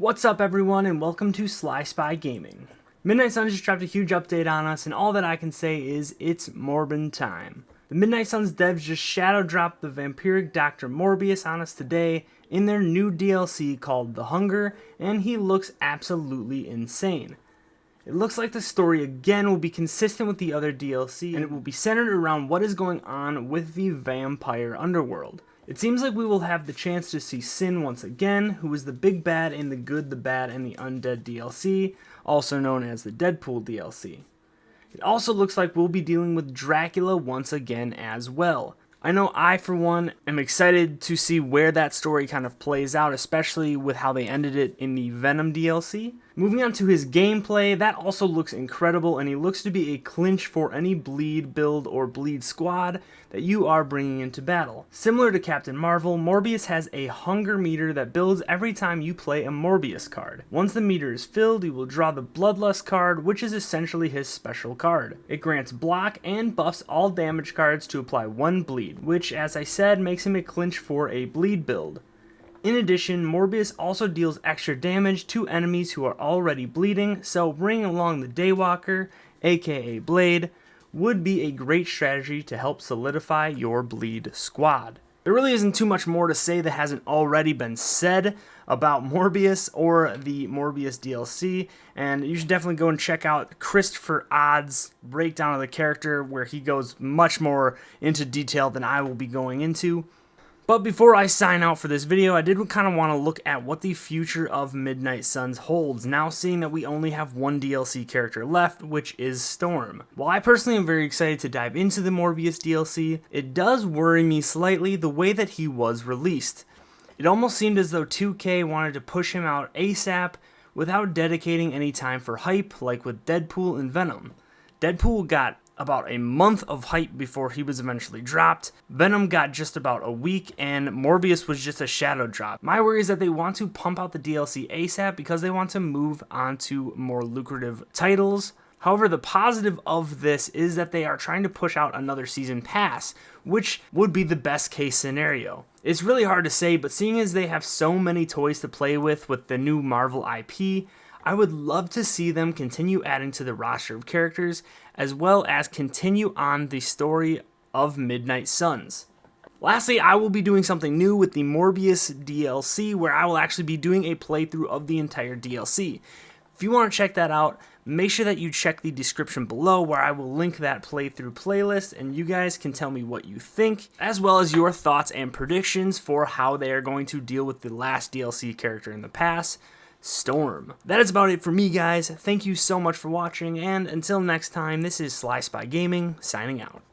What's up everyone and welcome to Sly Spy Gaming. Midnight Suns just dropped a huge update on us and all that I can say is it's Morbin time. The Midnight Suns devs just shadow dropped the vampiric Dr. Morbius on us today in their new DLC called The Hunger, and he looks absolutely insane. It looks like the story again will be consistent with the other DLC, and it will be centered around what is going on with the vampire underworld. It seems like we will have the chance to see Sin once again, who is the big bad in the Good, the Bad, and the Undead DLC, also known as the Deadpool DLC. It also looks like we'll be dealing with Dracula once again as well. I know I, for one, am excited to see where that story kind of plays out, especially with how they ended it in the Venom DLC. Moving on to his gameplay, that also looks incredible, and he looks to be a clinch for any bleed build or bleed squad that you are bringing into battle. Similar to Captain Marvel, Morbius has a hunger meter that builds every time you play a Morbius card. Once the meter is filled, you will draw the Bloodlust card, which is essentially his special card. It grants block and buffs all damage cards to apply 1 bleed, which, as I said, makes him a clinch for a bleed build. In addition, Morbius also deals extra damage to enemies who are already bleeding, so bringing along the Daywalker, aka Blade, would be a great strategy to help solidify your bleed squad. There really isn't too much more to say that hasn't already been said about Morbius or the Morbius DLC, and you should definitely go and check out Christopher Odd's breakdown of the character, where he goes much more into detail than I will be going into. But before I sign out for this video, I did kind of want to look at what the future of Midnight Suns holds, now seeing that we only have one DLC character left, which is Storm. While I personally am very excited to dive into the Morbius DLC, it does worry me slightly the way that he was released. It almost seemed as though 2K wanted to push him out ASAP without dedicating any time for hype, like with Deadpool and Venom. Deadpool got about a month of hype before he was eventually dropped. Venom got just about a week, and Morbius was just a shadow drop. My worry is that they want to pump out the DLC ASAP because they want to move on to more lucrative titles. However, the positive of this is that they are trying to push out another season pass, which would be the best case scenario. It's really hard to say, but seeing as they have so many toys to play with the new Marvel IP, I would love to see them continue adding to the roster of characters, as well as continue on the story of Midnight Suns. Lastly, I will be doing something new with the Morbius DLC, where I will actually be doing a playthrough of the entire DLC. If you want to check that out, make sure that you check the description below, where I will link that playthrough playlist, and you guys can tell me what you think, as well as your thoughts and predictions for how they are going to deal with the last DLC character in the past, Storm. That is about it for me, guys. Thank you so much for watching, and until next time, this is Sly Spy Gaming, signing out.